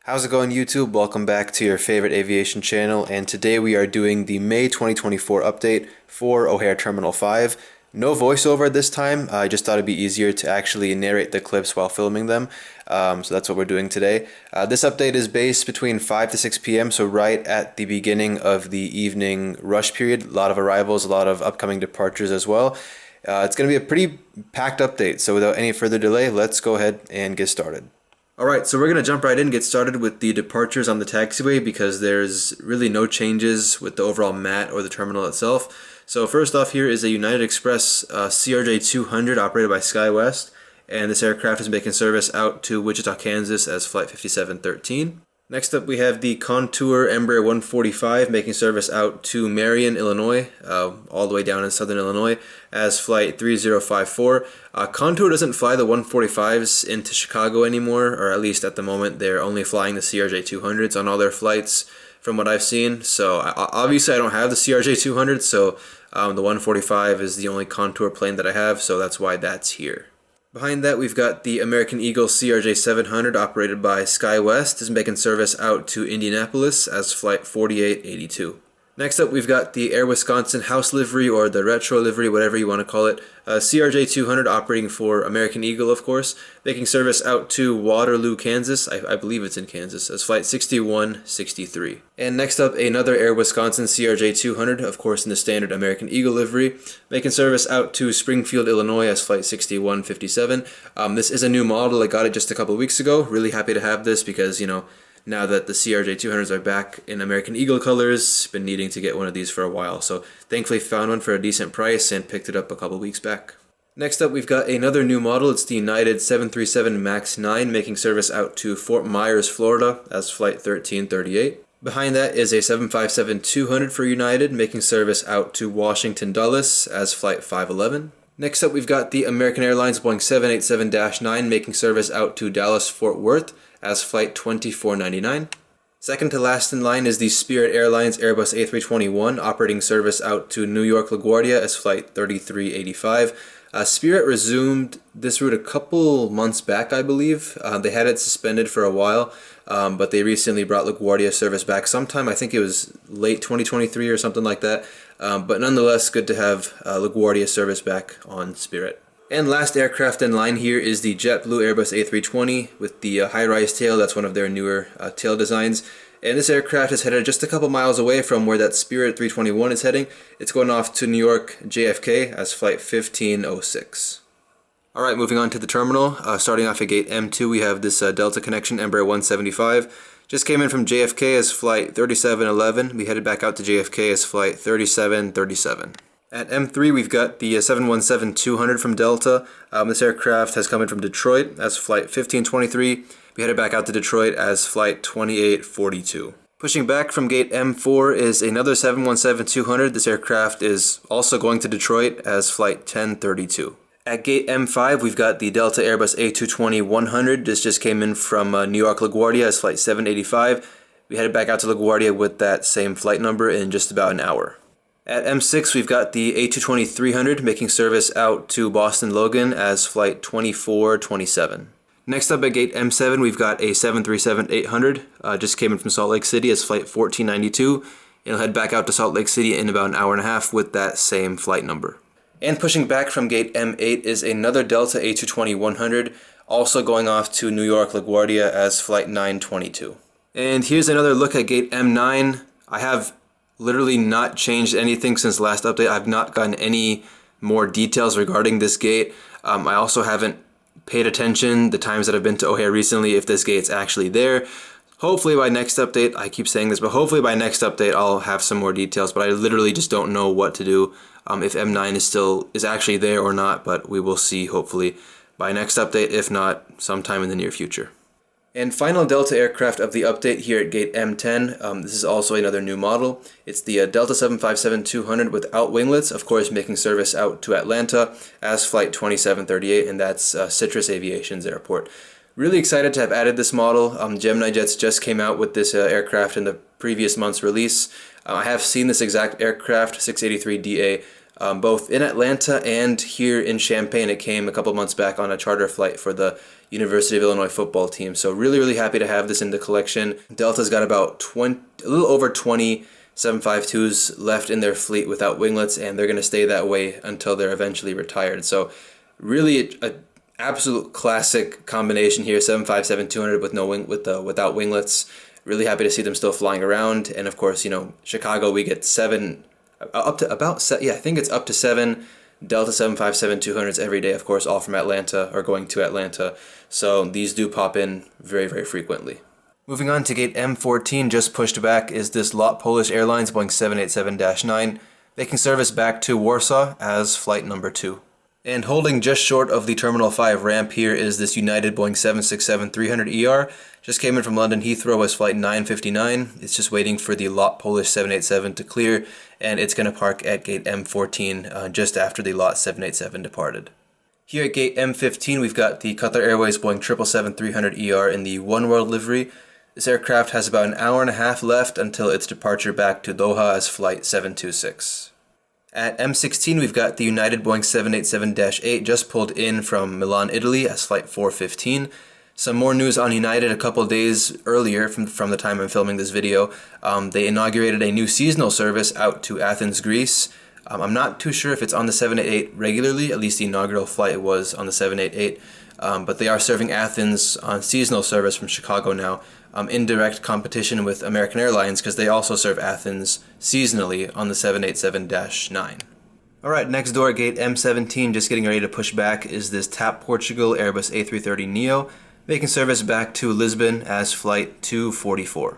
How's it going, YouTube? Welcome back to your favorite aviation channel, and today we are doing the May 2024 update for O'Hare Terminal 5. No voiceover this time. I just thought it'd be easier to actually narrate the clips while filming them, so that's what we're doing today. This update is based between 5 to 6 p.m., so right at the beginning of the evening rush period. A lot of arrivals, a lot of upcoming departures as well. It's going to be a pretty packed update, so without any further delay, let's go ahead and get started. Alright, so we're going to jump right in and get started with the departures on the taxiway because there's really no changes with the overall mat or the terminal itself. So first off here is a United Express CRJ-200 operated by SkyWest, and this aircraft is making service out to Wichita, Kansas as Flight 5713. Next up we have the Contour Embraer 145 making service out to Marion, Illinois, all the way down in southern Illinois as Flight 3054. Contour doesn't fly the 145s into Chicago anymore, or at least at the moment they're only flying the CRJ-200s on all their flights from what I've seen. So obviously I don't have the CRJ-200, so the 145 is the only Contour plane that I have, so that's why that's here. Behind that, we've got the American Eagle CRJ-700 operated by SkyWest. Is making service out to Indianapolis as Flight 4882. Next up, we've got the Air Wisconsin House livery, or the retro livery, whatever you want to call it. CRJ-200 operating for American Eagle, of course, making service out to Waterloo, Kansas. I believe it's in Kansas, as Flight 6163. And next up, another Air Wisconsin CRJ-200, of course in the standard American Eagle livery, making service out to Springfield, Illinois as Flight 6157. This is a new model. I got it just a couple of weeks ago. Really happy to have this because, you know, now that the CRJ-200s are back in American Eagle colors, been needing to get one of these for a while. So thankfully found one for a decent price and picked it up a couple weeks back. Next up we've got another new model. It's the United 737 MAX 9 making service out to Fort Myers, Florida as Flight 1338. Behind that is a 757-200 for United making service out to Washington Dulles as Flight 511. Next up we've got the American Airlines Boeing 787-9 making service out to Dallas Fort Worth as Flight 2499. Second to last in line is the Spirit Airlines Airbus A321 operating service out to New York LaGuardia as Flight 3385. Spirit resumed this route a couple months back, I believe. They had it suspended for a while, but they recently brought LaGuardia service back sometime. I think it was late 2023 or something like that. But nonetheless, good to have LaGuardia service back on Spirit. And last aircraft in line here is the JetBlue Airbus A320 with the high-rise tail. That's one of their newer tail designs. And this aircraft is headed just a couple miles away from where that Spirit 321 is heading. It's going off to New York JFK as Flight 1506. Alright, moving on to the terminal. Starting off at gate M2, we have this Delta Connection Embraer 175. Just came in from JFK as Flight 3711. We headed back out to JFK as Flight 3737. At M3, we've got the 717-200 from Delta. This aircraft has come in from Detroit as Flight 1523. We headed back out to Detroit as Flight 2842. Pushing back from gate M4 is another 717-200. This aircraft is also going to Detroit as Flight 1032. At gate M5, we've got the Delta Airbus A220-100. This just came in from New York LaGuardia as Flight 785. We headed back out to LaGuardia with that same flight number in just about an hour. At M6, we've got the A220-300 making service out to Boston Logan as Flight 2427. Next up at gate M7, we've got a 737-800. Just came in from Salt Lake City as Flight 1492. It'll head back out to Salt Lake City in about an hour and a half with that same flight number. And pushing back from gate M8 is another Delta A220-100, also going off to New York LaGuardia as Flight 922. And here's another look at gate M9. I have literally not changed anything since the last update. I've not gotten any more details regarding this gate. I also haven't paid attention the times that I've been to O'Hare recently if this gate's actually there. Hopefully by next update, I keep saying this, but hopefully by next update I'll have some more details, but I literally just don't know what to do if M9 is actually there or not, but we will see hopefully by next update, if not sometime in the near future. And final Delta aircraft of the update here at gate M10. This is also another new model. It's the Delta 757-200 without winglets, of course making service out to Atlanta as Flight 2738, and that's Citrus Aviation's airport. Really excited to have added this model. Gemini Jets just came out with this aircraft in the previous month's release. I have seen this exact aircraft, 683DA, both in Atlanta and here in Champaign. It came a couple months back on a charter flight for the University of Illinois football team. So really, really happy to have this in the collection. Delta's got about a little over 20 752s left in their fleet without winglets, and they're going to stay that way until they're eventually retired. So really a absolute classic combination here, 757-200 with without winglets. Really happy to see them still flying around. And of course, Chicago, we get I think it's up to 7 Delta 757-200s every day, of course, all from Atlanta or going to Atlanta. So these do pop in very, very frequently. Moving on to gate M14, just pushed back, is this LOT Polish Airlines Boeing 787-9. Making service back to Warsaw as flight number 2. And holding just short of the Terminal 5 ramp here is this United Boeing 767-300ER. Just came in from London Heathrow as flight 959. It's just waiting for the LOT Polish 787 to clear, and it's going to park at gate M14 just after the LOT 787 departed. Here at gate M15, we've got the Qatar Airways Boeing 777-300ER in the Oneworld livery. This aircraft has about an hour and a half left until its departure back to Doha as flight 726. At M16, we've got the United Boeing 787-8 just pulled in from Milan, Italy as flight 415. Some more news on United a couple days earlier from the time I'm filming this video. They inaugurated a new seasonal service out to Athens, Greece. I'm not too sure if it's on the 788 regularly, at least the inaugural flight was on the 788. But they are serving Athens on seasonal service from Chicago now, in direct competition with American Airlines because they also serve Athens seasonally on the 787-9. Alright, next door at gate M17, just getting ready to push back, is this TAP Portugal Airbus A330neo, making service back to Lisbon as flight 244.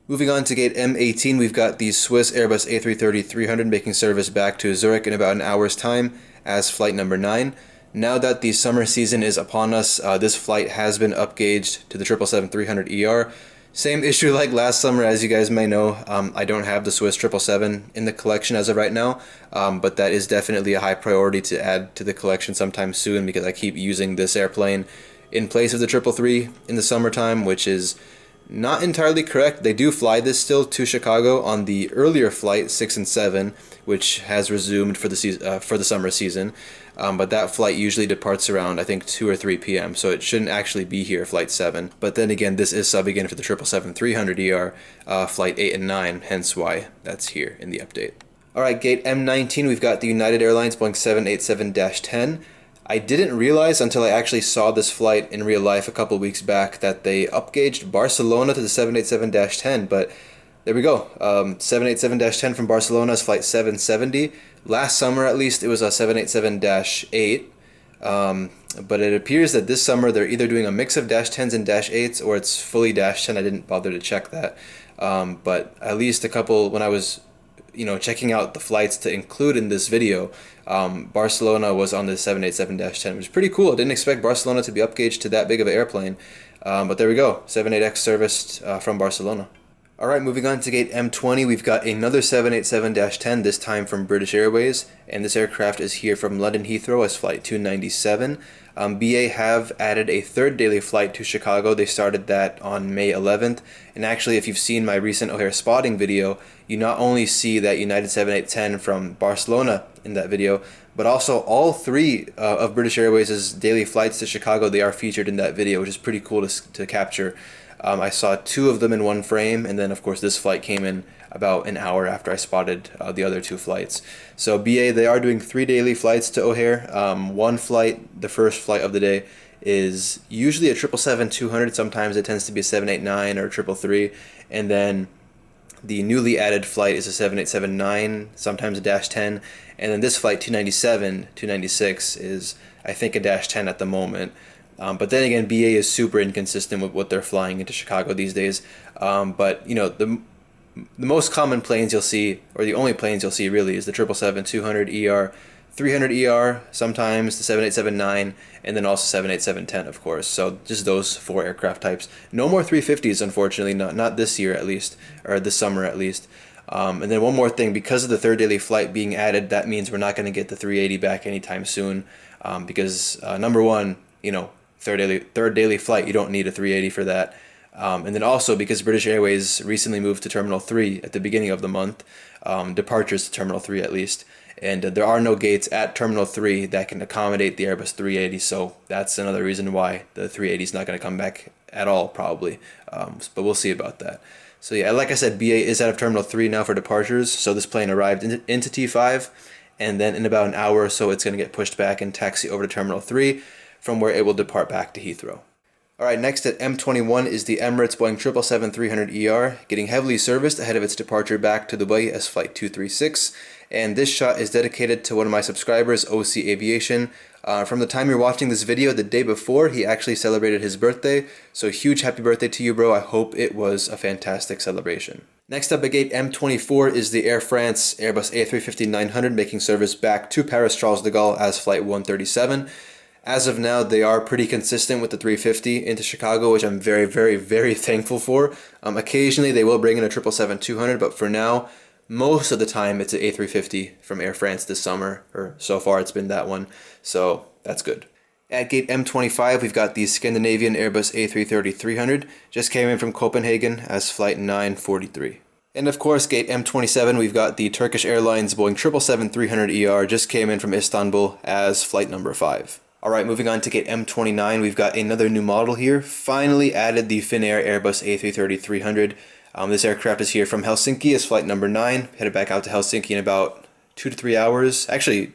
Moving on to gate M18, we've got the Swiss Airbus A330-300 making service back to Zurich in about an hour's time as flight number 9. Now that the summer season is upon us, this flight has been upgauged to the 777-300ER. Same issue like last summer, as you guys may know. I don't have the Swiss 777 in the collection as of right now, but that is definitely a high priority to add to the collection sometime soon because I keep using this airplane in place of the 333 in the summertime, which is not entirely correct. They do fly this still to Chicago on the earlier flight 6 and 7, which has resumed for the summer season. But that flight usually departs around, I think, 2 or 3 p.m., so it shouldn't actually be here, flight 7. But then again, this is subbing in for the 777-300ER, flight 8 and 9, hence why that's here in the update. Alright, gate M19, we've got the United Airlines Boeing 787-10. I didn't realize until I actually saw this flight in real life a couple weeks back that they upgauged Barcelona to the 787-10, but there we go. 787-10 from Barcelona is flight 770. Last summer, at least, it was a 787-8. But it appears that this summer they're either doing a mix of -10s and -8s, or it's fully -10. I didn't bother to check that. But at least a couple, when I was checking out the flights to include in this video, Barcelona was on the 787-10, which is pretty cool. I didn't expect Barcelona to be upgauged to that big of an airplane. But there we go, 78X serviced from Barcelona. Alright, moving on to gate M20, we've got another 787-10, this time from British Airways, and this aircraft is here from London Heathrow as flight 297. BA have added a third daily flight to Chicago. They started that on May 11th, and actually if you've seen my recent O'Hare spotting video, you not only see that United 7810 from Barcelona in that video, but also all 3 of British Airways' daily flights to Chicago, they are featured in that video, which is pretty cool to capture. I saw 2 of them in one frame, and then of course this flight came in about an hour after I spotted the other 2 flights. So BA, they are doing 3 daily flights to O'Hare. One flight, the first flight of the day, is usually a 777-200. Sometimes it tends to be a 789 or a 333, and then the newly added flight is a 787-9, sometimes a -10, and then this flight 296 is, I think, a -10 at the moment. But then again, BA is super inconsistent with what they're flying into Chicago these days. But the most common planes you'll see, or the only planes you'll see really, is the 777-200ER, 300ER, sometimes the 787-9, and then also 787-10, of course. So just those 4 aircraft types. No more 350s, unfortunately, not this year at least, or this summer at least. And then one more thing, because of the third daily flight being added, that means we're not going to get the 380 back anytime soon. Because number one, third daily flight, you don't need a 380 for that. And then also because British Airways recently moved to Terminal 3 at the beginning of the month, departures to Terminal 3 at least, and there are no gates at Terminal 3 that can accommodate the Airbus 380, so that's another reason why the 380 is not going to come back at all, probably, but we'll see about that. So yeah, like I said, BA is out of Terminal 3 now for departures, so this plane arrived into T5, and then in about an hour or so it's going to get pushed back and taxi over to Terminal 3, from where it will depart back to Heathrow. Alright, next at M21 is the Emirates Boeing 777-300ER, getting heavily serviced ahead of its departure back to Dubai as Flight 236, and this shot is dedicated to one of my subscribers, OC Aviation. From the time you're watching this video, the day before, he actually celebrated his birthday, so huge happy birthday to you, bro. I hope it was a fantastic celebration. Next up at gate M24 is the Air France Airbus A350-900 making service back to Paris Charles de Gaulle as Flight 137. As of now, they are pretty consistent with the 350 into Chicago, which I'm very, very, very thankful for. Occasionally, they will bring in a 777-200, but for now, most of the time, it's an A350 from Air France this summer, or so far it's been that one, so that's good. At gate M25, we've got the Scandinavian Airbus A330-300, just came in from Copenhagen as Flight 943. And of course, gate M27, we've got the Turkish Airlines Boeing 777-300ER, just came in from Istanbul as Flight number 5. Alright, moving on to gate M29, we've got another new model here. Finally added the Finnair Airbus A330-300. This aircraft is here from Helsinki as Flight number 9. Headed back out to Helsinki in about 2 to 3 hours. Actually,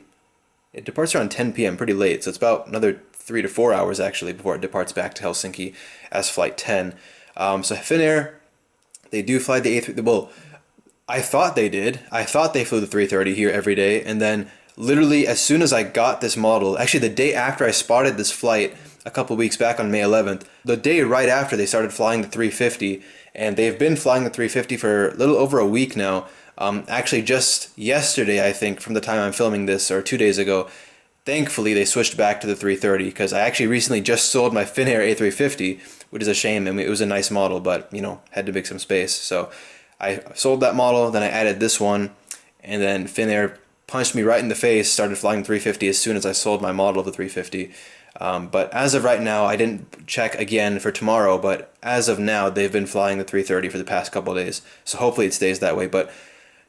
it departs around 10 p.m., pretty late, so it's about another 3 to 4 hours actually before it departs back to Helsinki as Flight 10. So Finnair, they do fly the A330. Well, I thought they did. I thought they flew the 330 here every day, and then literally as soon as I got this model, actually the day after I spotted this flight a couple weeks back on May 11th, the day right after they started flying the 350, and they've been flying the 350 for a little over a week now. Actually just yesterday, I think, from the time I'm filming this, or 2 days ago, thankfully they switched back to the 330, because I actually recently just sold my Finnair A350, which is a shame. I mean, it was a nice model, but, you know, had to make some space. So I sold that model, then I added this one, and then Finnair punched me right in the face, started flying the 350 as soon as I sold my model of the 350. But as of right now, I didn't check again for tomorrow, but as of now, they've been flying the 330 for the past couple of days. So hopefully it stays that way. But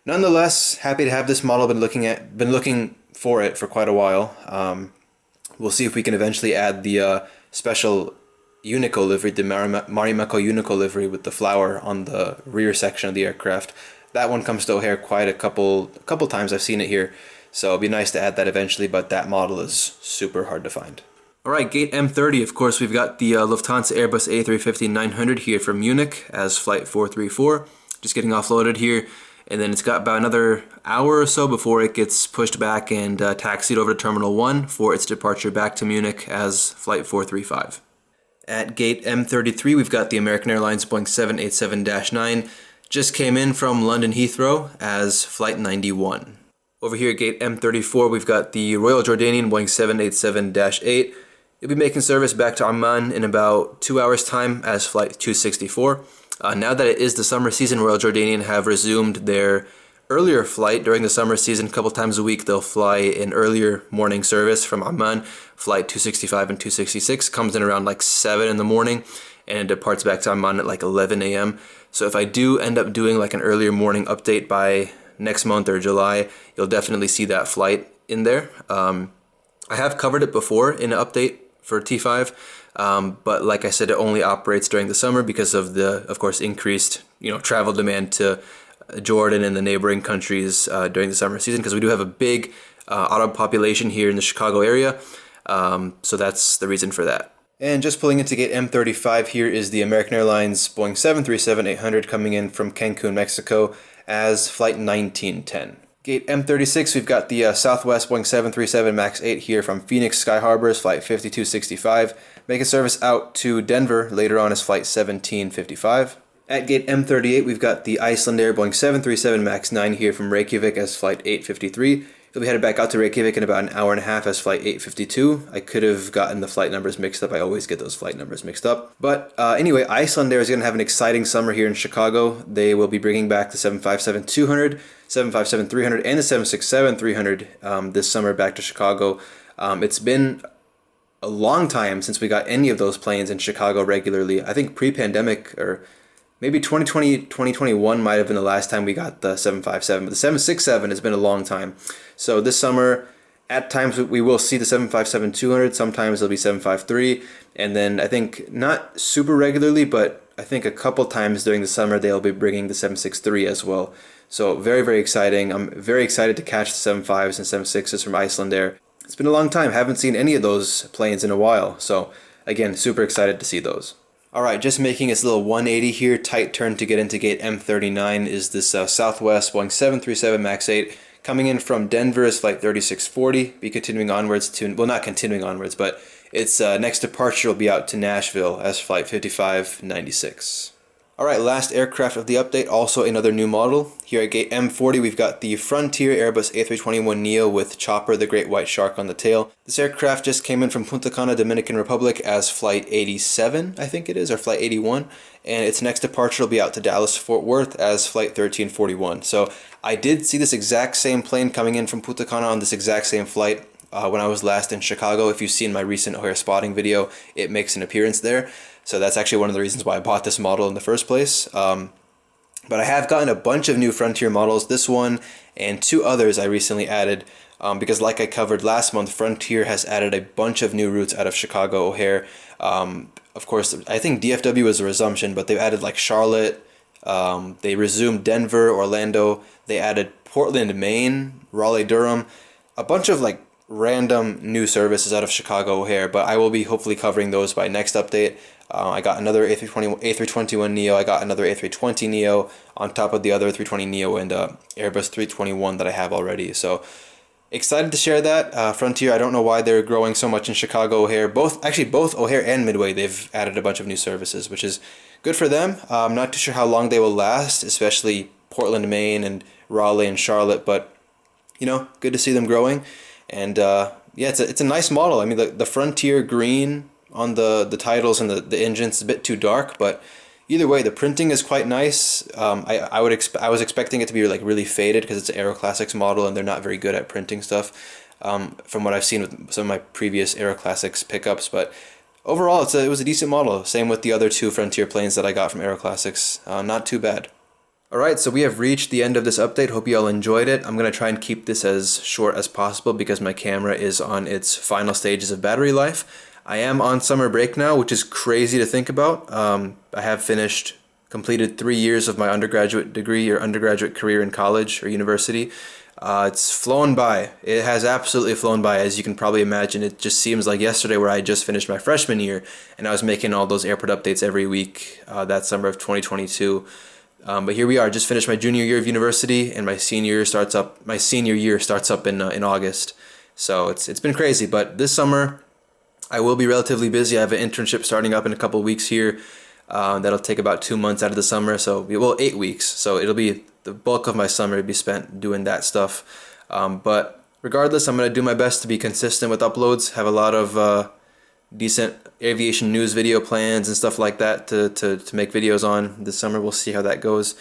nonetheless, happy to have this model. Been looking for it for quite a while. We'll see if we can eventually add the special Unico livery, the Marimekko Unico livery with the flower on the rear section of the aircraft. That one comes to O'Hare quite a couple times. I've seen it here, so it'd be nice to add that eventually, but that model is super hard to find. Alright, gate M30, of course, we've got the Lufthansa Airbus A350-900 here from Munich as Flight 434, just getting offloaded here, and then it's got about another hour or so before it gets pushed back and taxied over to Terminal 1 for its departure back to Munich as Flight 435. At gate M33, we've got the American Airlines Boeing 787-9, just came in from London Heathrow as Flight 91. Over here at gate M34, we've got the Royal Jordanian Boeing 787-8. It'll be making service back to Amman in about 2 hours' time as Flight 264. Now that it is the summer season, Royal Jordanian have resumed their earlier flight during the summer season. A couple times a week, they'll fly an earlier morning service from Amman. Flight 265 and 266 comes in around like 7 in the morning, and it departs back to Amman at like 11 a.m. So if I do end up doing like an earlier morning update by next month or July, you'll definitely see that flight in there. I have covered it before in an update for T5, but like I said, it only operates during the summer because of the, of course, increased travel demand to Jordan and the neighboring countries during the summer season, because we do have a big Arab population here in the Chicago area, so that's the reason for that. And just pulling into gate M35 here is the American Airlines Boeing 737-800 coming in from Cancun, Mexico as Flight 1910. Gate M36, we've got the Southwest Boeing 737 MAX 8 here from Phoenix Sky Harbor as Flight 5265, making service out to Denver later on as Flight 1755. At gate M38, we've got the Icelandair Boeing 737 MAX 9 here from Reykjavik as Flight 853. You'll be headed back out to Reykjavik in about an hour and a half as Flight 852. I could have gotten the flight numbers mixed up. I always get those flight numbers mixed up. But anyway, Icelandair is going to have an exciting summer here in Chicago. They will be bringing back the 757-200, 757-300, and the 767-300 this summer back to Chicago. It's been a long time since we got any of those planes in Chicago regularly. I think pre-pandemic, or maybe 2020, 2021 might have been the last time we got the 757, but the 767 has been a long time. So this summer, at times we will see the 757-200, sometimes it'll be 753, and then I think not super regularly, but I think a couple times during the summer they'll be bringing the 763 as well. So very, very exciting. I'm very excited to catch the 75s and 76s from Icelandair. It's been a long time, haven't seen any of those planes in a while, so again, super excited to see those. Alright, just making this little 180 here, tight turn to get into gate M39 is this Southwest Boeing 737 MAX 8 coming in from Denver is flight 3640, be continuing onwards to, well not continuing onwards, but its next departure will be out to Nashville as flight 5596. Alright, last aircraft of the update, also another new model. Here at gate M40 we've got the Frontier Airbus A321neo with Chopper, the great white shark, on the tail. This aircraft just came in from Punta Cana, Dominican Republic as flight 87, I think it is, or flight 81, and its next departure will be out to Dallas Fort Worth as flight 1341. So I did see this exact same plane coming in from Punta Cana on this exact same flight when I was last in Chicago. If you've seen my recent O'Hare spotting video, it makes an appearance there. So that's actually one of the reasons why I bought this model in the first place. But I have gotten a bunch of new Frontier models. This one and two others I recently added because, like I covered last month, Frontier has added a bunch of new routes out of Chicago O'Hare. Of course, I think DFW was a resumption, but they've added like Charlotte. They resumed Denver, Orlando. They added Portland, Maine, Raleigh, Durham. A bunch of like random new services out of Chicago O'Hare, but I will be hopefully covering those by next update. I got another A321neo, I got another A320neo on top of the other 320neo and Airbus 321 that I have already. So excited to share that. Frontier, I don't know why they're growing so much in Chicago O'Hare. Both O'Hare and Midway, they've added a bunch of new services, which is good for them. I'm not too sure how long they will last, especially Portland, Maine, and Raleigh and Charlotte, but you know, good to see them growing. And yeah, it's a nice model. I mean, the Frontier green on the titles and the engine's a bit too dark, but either way, the printing is quite nice. I was expecting it to be like really faded because it's an Aero Classics model and they're not very good at printing stuff, from what I've seen with some of my previous Aero Classics pickups. But overall, it was a decent model. Same with the other two Frontier planes that I got from Aero Classics. Not too bad. Alright, so we have reached the end of this update. Hope you all enjoyed it. I'm going to try and keep this as short as possible because my camera is on its final stages of battery life. I am on summer break now, which is crazy to think about. I have completed 3 years of my undergraduate degree or undergraduate career in college or university. It's flown by. It has absolutely flown by, as you can probably imagine. It just seems like yesterday where I just finished my freshman year and I was making all those airport updates every week that summer of 2022. But here we are, just finished my junior year of university and my senior year starts up in August. So it's been crazy, but this summer I will be relatively busy. I have an internship starting up in a couple of weeks here. That'll take about 2 months out of the summer, so 8 weeks. So it'll be the bulk of my summer to be spent doing that stuff. But regardless, I'm going to do my best to be consistent with uploads. Have a lot of decent aviation news video plans and stuff like that to make videos on this summer. We'll see how that goes.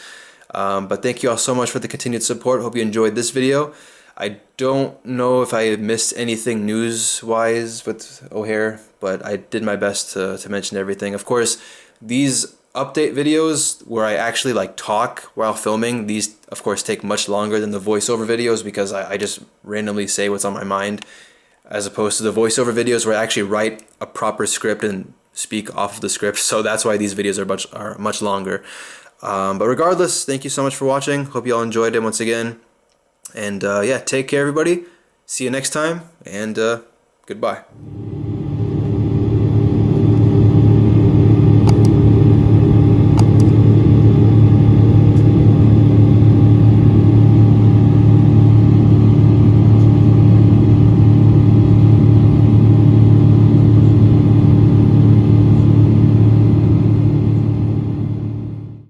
But thank you all so much for the continued support. Hope you enjoyed this video. I don't know if I missed anything news-wise with O'Hare, but I did my best to mention everything. Of course, these update videos where I actually like talk while filming, these of course take much longer than the voiceover videos because I just randomly say what's on my mind, as opposed to the voiceover videos where I actually write a proper script and speak off of the script. So that's why these videos are much longer. But regardless, thank you so much for watching. Hope you all enjoyed it once again. And yeah, take care everybody. See you next time, and goodbye.